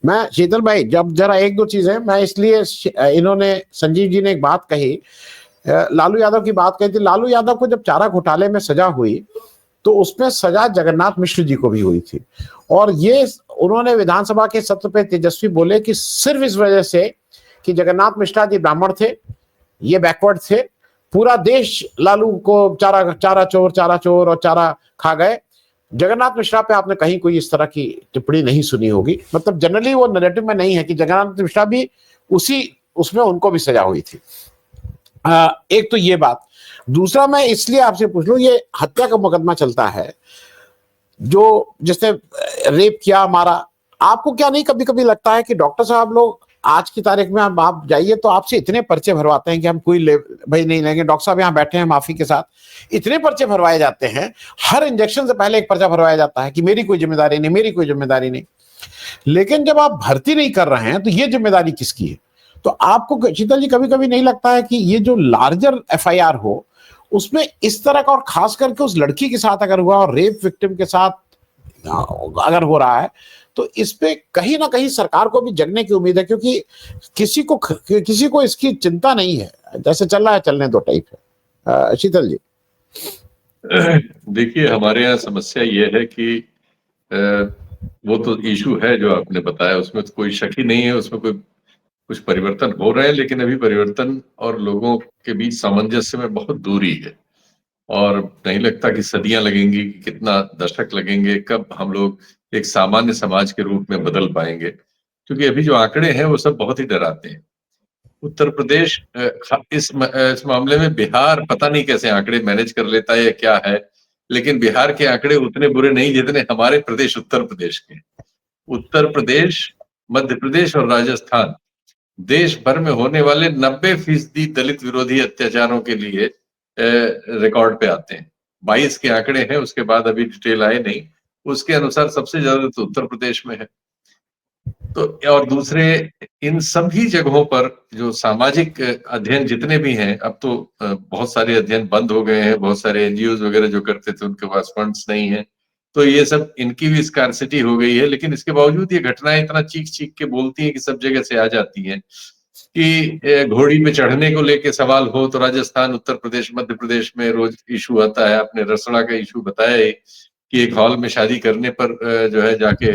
मैं शीतल भाई, जब जरा एक दो चीजें मैं इसलिए इन्होंने संजीव जी ने एक बात कही, लालू यादव की बात कही थी। लालू यादव को जब चारा घोटाले में सजा हुई तो उसमें सजा जगन्नाथ मिश्र जी को भी हुई थी, और ये उन्होंने विधानसभा के सत्र पे तेजस्वी बोले कि सिर्फ इस वजह से कि जगन्नाथ मिश्रा जी ब्राह्मण थे, ये बैकवर्ड थे, पूरा देश लालू को चारा चोर और चारा खा गए। जगन्नाथ मिश्रा पे आपने कहीं कोई इस तरह की टिप्पणी नहीं सुनी होगी, मतलब जनरली वो नैरेटिव में नहीं है कि जगन्नाथ मिश्रा भी उसी उसमें उनको भी सजा हुई थी। एक तो ये बात। दूसरा, मैं इसलिए आपसे पूछ लूं, ये हत्या का मुकदमा चलता है, जो जिसने रेप किया, मारा, आपको क्या नहीं कभी कभी लगता है कि डॉक्टर साहब लोग आज की तारीख में आप जाइए तो आपसे इतने पर्चे भरवाते हैं कि हम कोई भाई नहीं लेंगे, डॉक्टर साहब यहाँ बैठे हैं माफी के साथ, इतने पर्चे भरवाए जाते हैं, हर इंजेक्शन से पहले एक पर्चा भरवाया जाता है कि मेरी कोई जिम्मेदारी नहीं, मेरी कोई जिम्मेदारी नहीं। लेकिन जब आप भर्ती नहीं कर रहे हैं तो ये जिम्मेदारी किसकी है? तो आपको शीतल जी कभी कभी नहीं लगता है कि ये जो लार्जर एफआईआर हो उसमें इस तरह का, और खास करके उस लड़की के साथ अगर हुआ और रेप विक्टिम के साथ अगर हो रहा है, तो इस पे कहीं ना कहीं सरकार को भी जगने की उम्मीद है, क्योंकि किसी को इसकी चिंता नहीं है, जैसे चल रहा है चलने दो टाइप है। शीतल जी। देखिए, हमारे यहाँ समस्या ये है कि वो तो इशू है जो आपने बताया, उसमें तो कोई शक ही नहीं है, उसमें कोई कुछ परिवर्तन हो रहे हैं, लेकिन अभी परिवर्तन और लोगों के बीच सामंजस्य में बहुत दूरी है, और नहीं लगता कि सदियां लगेंगी, कि कितना दशक लगेंगे, कब हम लोग एक सामान्य समाज के रूप में बदल पाएंगे। क्योंकि अभी जो आंकड़े हैं वो सब बहुत ही डराते हैं। उत्तर प्रदेश इस मामले में, बिहार पता नहीं कैसे आंकड़े मैनेज कर लेता है या क्या है, लेकिन बिहार के आंकड़े उतने बुरे नहीं जितने हमारे प्रदेश उत्तर प्रदेश के। उत्तर प्रदेश, मध्य प्रदेश और राजस्थान देश भर में होने वाले 90% दलित विरोधी अत्याचारों के लिए रिकॉर्ड पे आते हैं। 22 के आंकड़े हैं, उसके बाद अभी डिटेल आए नहीं। उसके अनुसार सबसे ज्यादा तो उत्तर प्रदेश में है। तो और दूसरे, इन सभी जगहों पर जो सामाजिक अध्ययन जितने भी हैं, अब तो बहुत सारे अध्ययन बंद हो गए हैं, बहुत सारे एनजीओ वगैरह जो करते थे उनके पास फंड्स नहीं है, तो ये सब, इनकी भी स्कार्सिटी हो गई है। लेकिन इसके बावजूद ये घटनाएं इतना चीख चीख के बोलती हैं कि सब जगह से आ जाती हैं। कि घोड़ी पे चढ़ने को लेके सवाल हो तो राजस्थान, उत्तर प्रदेश, मध्य प्रदेश में रोज इशू आता है। आपने रसड़ा का इशू बताया कि एक हॉल में शादी करने पर जो है जाके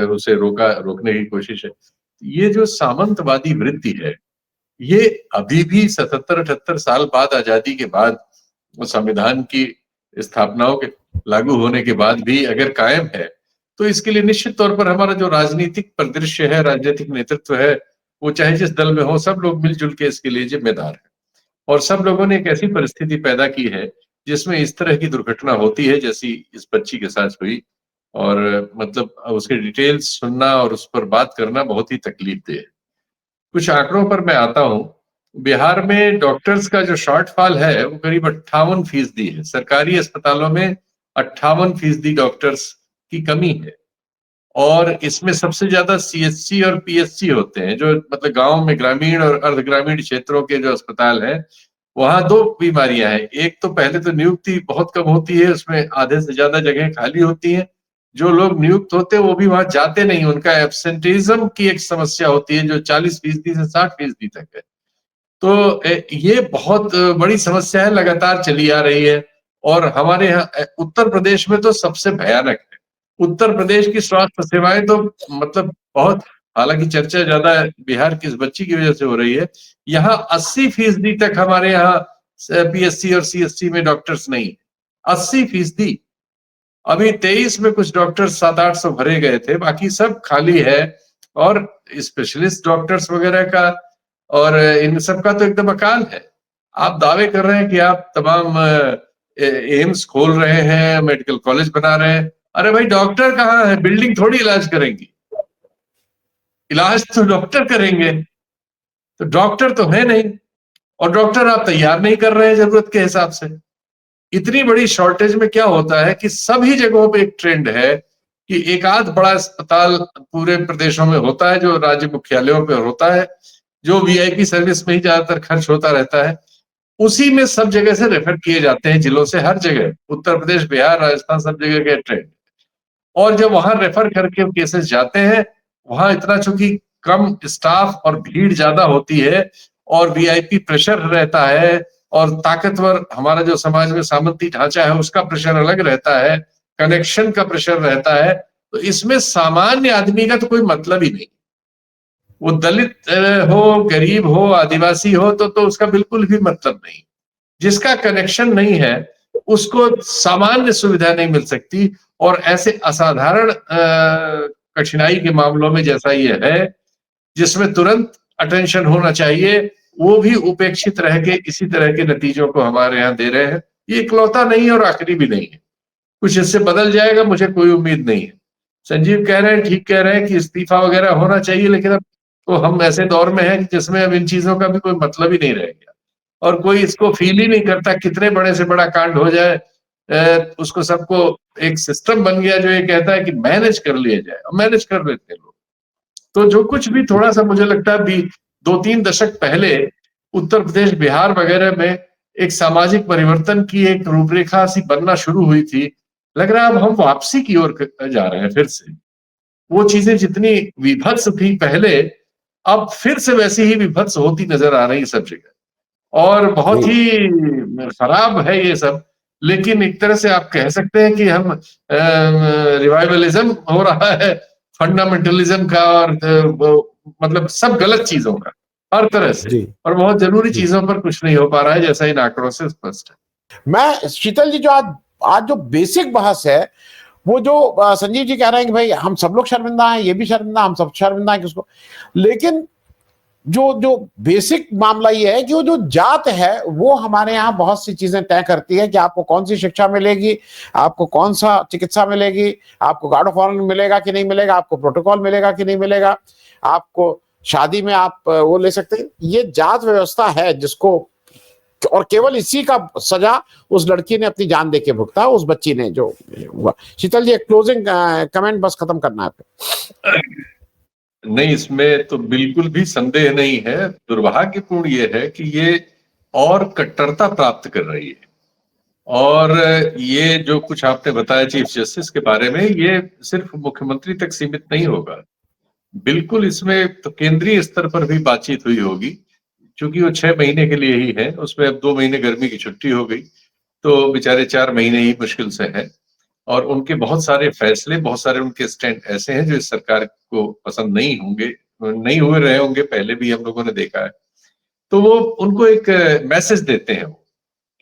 उसे रोकने की कोशिश है। ये जो सामंतवादी वृत्ति है, ये अभी भी 77-78 साल बाद, आजादी के बाद, संविधान की स्थापनाओं के लागू होने के बाद भी अगर कायम है, तो इसके लिए निश्चित तौर पर हमारा जो राजनीतिक परिदृश्य है, राजनीतिक नेतृत्व है, वो चाहे जिस दल में हो, सब लोग मिलजुल के इसके लिए जिम्मेदार है। और सब लोगों ने एक ऐसी परिस्थिति पैदा की है जिसमें इस तरह की दुर्घटना होती है जैसी इस बच्ची के साथ हुई। और मतलब उसके डिटेल्स सुनना और उस पर बात करना बहुत ही तकलीफदेह है। कुछ आंकड़ों पर मैं आता हूं। बिहार में डॉक्टर्स का जो शॉर्टफॉल है वो करीब 58% है। सरकारी अस्पतालों में 58% डॉक्टर्स की कमी है। और इसमें सबसे ज्यादा सीएचसी और पीएचसी होते हैं, जो मतलब गांव में, ग्रामीण और अर्ध ग्रामीण क्षेत्रों के जो अस्पताल हैं, वहां दो बीमारियां हैं। एक तो पहले तो नियुक्ति बहुत कम होती है, उसमें आधे से ज्यादा जगह खाली होती हैं। जो लोग नियुक्त होते हैं वो भी वहां जाते नहीं, उनका एब्सेंटिज्म की एक समस्या होती है जो 40% से 60% तक है। तो ये बहुत बड़ी समस्या है, लगातार चली आ रही है। और हमारे यहाँ उत्तर प्रदेश में तो सबसे भयानक है। उत्तर प्रदेश की स्वास्थ्य सेवाएं तो मतलब बहुत, हालांकि चर्चा ज्यादा बिहार की इस बच्ची की वजह से हो रही है, यहाँ 80% तक हमारे यहाँ पीएससी और सीएससी में डॉक्टर्स नहीं। 80%। अभी 23 में कुछ डॉक्टर्स 700-800 भरे गए थे, बाकी सब खाली है। और स्पेशलिस्ट डॉक्टर्स वगैरह का और इन सब का तो एकदम अकाल है। आप दावे कर रहे हैं कि आप तमाम एम्स खोल रहे हैं, मेडिकल कॉलेज बना रहे हैं। अरे भाई, डॉक्टर कहाँ है? बिल्डिंग थोड़ी इलाज करेंगी, इलाज तो डॉक्टर करेंगे। तो डॉक्टर तो है नहीं, और डॉक्टर आप तैयार नहीं कर रहे हैं जरूरत के हिसाब से। इतनी बड़ी शॉर्टेज में क्या होता है कि सभी जगहों पे एक ट्रेंड है कि एक आध बड़ा अस्पताल पूरे प्रदेशों में होता है, जो राज्य मुख्यालयों पे होता है, जो वीआईपी सर्विस में ही ज्यादातर खर्च होता रहता है। उसी में सब जगह से रेफर किए जाते हैं, जिलों से, हर जगह, उत्तर प्रदेश, बिहार, राजस्थान, सब जगह के ट्रेंड। और जब वहां रेफर करके केसेस जाते हैं, वहां इतना चूंकि कम स्टाफ और भीड़ ज्यादा होती है और वीआईपी प्रेशर रहता है और ताकतवर हमारा जो समाज में सामंती ढांचा है उसका प्रेशर अलग रहता है, कनेक्शन का प्रेशर रहता है, तो इसमें सामान्य आदमी का तो कोई मतलब ही नहीं। वो दलित हो, गरीब हो, आदिवासी हो तो उसका बिल्कुल भी मतलब नहीं। जिसका कनेक्शन नहीं है उसको सामान्य सुविधा नहीं मिल सकती। और ऐसे असाधारण कठिनाई के मामलों में जैसा ये है जिसमें तुरंत अटेंशन होना चाहिए, वो भी उपेक्षित रह के इसी तरह के नतीजों को हमारे यहाँ दे रहे हैं। ये इकलौता नहीं है और आखिरी भी नहीं है, कुछ इससे बदल जाएगा मुझे कोई उम्मीद नहीं है। संजीव कह रहे हैं, ठीक कह रहे हैं कि इस्तीफा वगैरह होना चाहिए, लेकिन अब तो हम ऐसे दौर में हैं जिसमें अब इन चीजों का भी कोई मतलब ही नहीं रह गया और कोई इसको फील ही नहीं करता। कितने बड़े से बड़ा कांड हो जाए उसको सबको एक सिस्टम बन गया जो ये कहता है कि मैनेज कर लिया जाए, और मैनेज कर लेते हैं लोग। तो जो कुछ भी थोड़ा सा मुझे लगता है भी 2-3 दशक पहले उत्तर प्रदेश, बिहार वगैरह में एक सामाजिक परिवर्तन की एक रूपरेखा सी बनना शुरू हुई थी, लग रहा है अब हम वापसी की ओर जा रहे हैं फिर से। वो चीजें जितनी विभत्स थी पहले, अब फिर से वैसी ही विभत्स होती नजर आ रही सब जगह, और बहुत ही खराब है ये सब। लेकिन एक तरह से आप कह सकते हैं कि हम रिवाइवलिज्म हो रहा है फंडामेंटलिज्म का, और मतलब सब गलत चीजों का हर तरह से, और बहुत जरूरी चीजों पर कुछ नहीं हो पा रहा है, जैसा इन आंकड़ों से स्पष्ट है। मैं शीतल जी, जो आज जो बेसिक बहस है वो जो संजीव जी कह रहे हैं कि भाई हम सब लोग शर्मिंदा हैं, ये भी शर्मिंदा, हम सब शर्मिंदा हैं किसको, लेकिन जो बेसिक मामला ये है कि वो जो जात है वो हमारे यहाँ बहुत सी चीजें तय करती है कि आपको कौन सी शिक्षा मिलेगी, आपको कौन सा चिकित्सा मिलेगी, आपको गार्ड ऑफ ऑनर मिलेगा कि नहीं मिलेगा, आपको प्रोटोकॉल मिलेगा कि नहीं मिलेगा, आपको शादी में आप वो ले सकते हैं। ये जात व्यवस्था है जिसको, और केवल इसी का सजा उस लड़की ने अपनी जान देके भुगता, उस बच्ची ने जो हुआ। शीतल जी, एक क्लोजिंग कमेंट बस खत्म करना है। नहीं, इसमें तो बिल्कुल भी संदेह नहीं है। दुर्भाग्यपूर्ण ये है कि ये और कट्टरता प्राप्त कर रही है, और ये जो कुछ आपने बताया चीफ जस्टिस के बारे में, ये सिर्फ मुख्यमंत्री तक सीमित नहीं होगा। बिल्कुल इसमें तो केंद्रीय स्तर पर भी बातचीत हुई होगी, क्योंकि वो 6 महीने के लिए ही है, उसमें अब 2 महीने गर्मी की छुट्टी हो गई, तो बेचारे 4 महीने ही मुश्किल से है। और उनके बहुत सारे फैसले, बहुत सारे उनके स्टैंड ऐसे हैं जो इस सरकार को पसंद नहीं होंगे, नहीं हुए रहे होंगे, पहले भी हम लोगों ने देखा है। तो वो उनको एक मैसेज देते हैं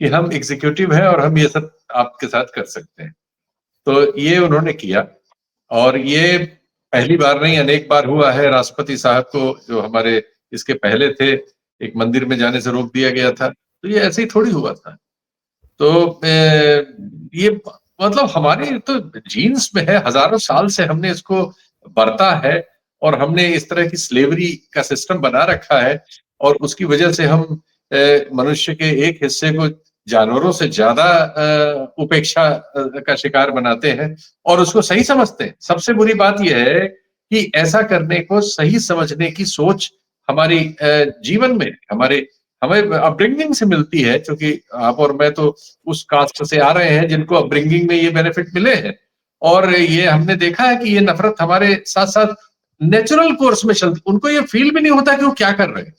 कि हम एग्जीक्यूटिव हैं और हम ये सब आपके साथ कर सकते हैं। तो ये उन्होंने किया, और ये पहली बार नहीं, अनेक बार हुआ है। राष्ट्रपति साहब को, जो हमारे इसके पहले थे, एक मंदिर में जाने से रोक दिया गया था, तो ये ऐसे ही थोड़ी हुआ था। तो ये मतलब हमारे तो जीन्स में है, हजारों साल से हमने इसको बरता है, और हमने इस तरह की स्लेवरी का सिस्टम बना रखा है, और उसकी वजह से हम मनुष्य के एक हिस्से को जानवरों से ज्यादा उपेक्षा का शिकार बनाते हैं और उसको सही समझते हैं। सबसे बुरी बात यह है कि ऐसा करने को सही समझने की सोच हमारी जीवन में, हमें अपब्रिंगिंग से मिलती है, क्योंकि आप और मैं तो उस कास्ट से आ रहे हैं जिनको अपब्रिंगिंग में ये बेनिफिट मिले हैं, और ये हमने देखा है कि ये नफरत हमारे साथ साथ नेचुरल कोर्स में चलती, उनको ये फील भी नहीं होता कि वो क्या कर रहे हैं।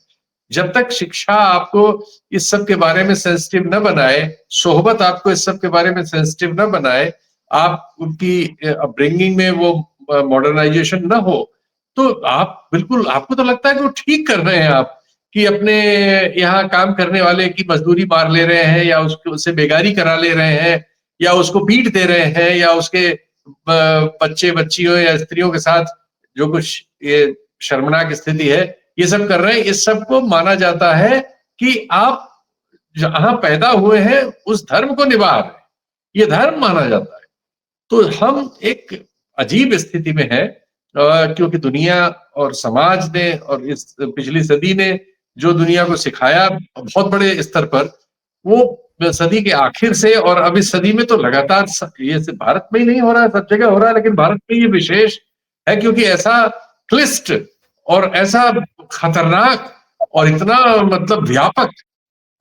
जब तक शिक्षा आपको इस सब के बारे में सेंसिटिव न बनाए, सोहबत आपको इस सब के बारे में सेंसिटिव न बनाए, आप उनकी अपब्रिंगिंग में वो मॉडर्नाइजेशन न हो, तो आप बिल्कुल, आपको तो लगता है कि वो ठीक कर रहे हैं आप, कि अपने यहाँ काम करने वाले की मजदूरी मार ले रहे हैं, या उससे बेगारी करा ले रहे हैं, या उसको पीट दे रहे हैं, या उसके बच्चे बच्चियों या स्त्रियों के साथ जो कुछ ये शर्मनाक स्थिति है, ये सब कर रहे हैं। इस सब को माना जाता है कि आप जहां पैदा हुए हैं उस धर्म को निभा रहे हैं, ये धर्म माना जाता है। तो हम एक अजीब स्थिति में है, क्योंकि दुनिया और समाज ने और इस पिछली सदी ने जो दुनिया को सिखाया बहुत बड़े स्तर पर, वो सदी के आखिर से, और अब इस सदी में तो लगातार, ये सिर्फ भारत में ही नहीं हो रहा है, सब जगह हो रहा है, लेकिन भारत में ये विशेष है क्योंकि ऐसा क्लिष्ट और ऐसा खतरनाक और इतना मतलब व्यापक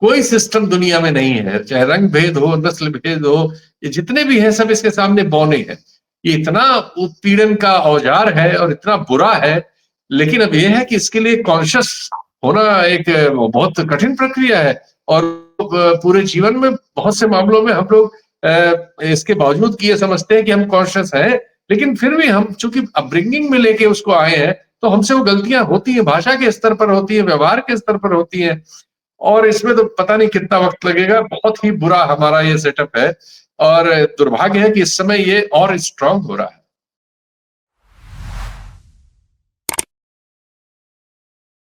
कोई सिस्टम दुनिया में नहीं है। चाहे रंग भेद हो, नस्ल भेद हो, ये जितने भी हैं सब इसके सामने बौने हैं। ये इतना उत्पीड़न का औजार है और इतना बुरा है, लेकिन अब ये है कि इसके लिए कॉन्शियस होना एक बहुत कठिन प्रक्रिया है। और पूरे जीवन में बहुत से मामलों में हम लोग इसके बावजूद कि ये समझते हैं कि हम कॉन्शियस हैं, लेकिन फिर भी हम चूंकि अपब्रिंगिंग में लेके उसको आए हैं, तो हमसे वो गलतियां होती हैं, भाषा के स्तर पर होती है, व्यवहार के स्तर पर होती है, और इसमें तो पता नहीं कितना वक्त लगेगा। बहुत ही बुरा हमारा ये सेटअप है और दुर्भाग्य है कि इस समय ये और स्ट्रांग हो रहा है।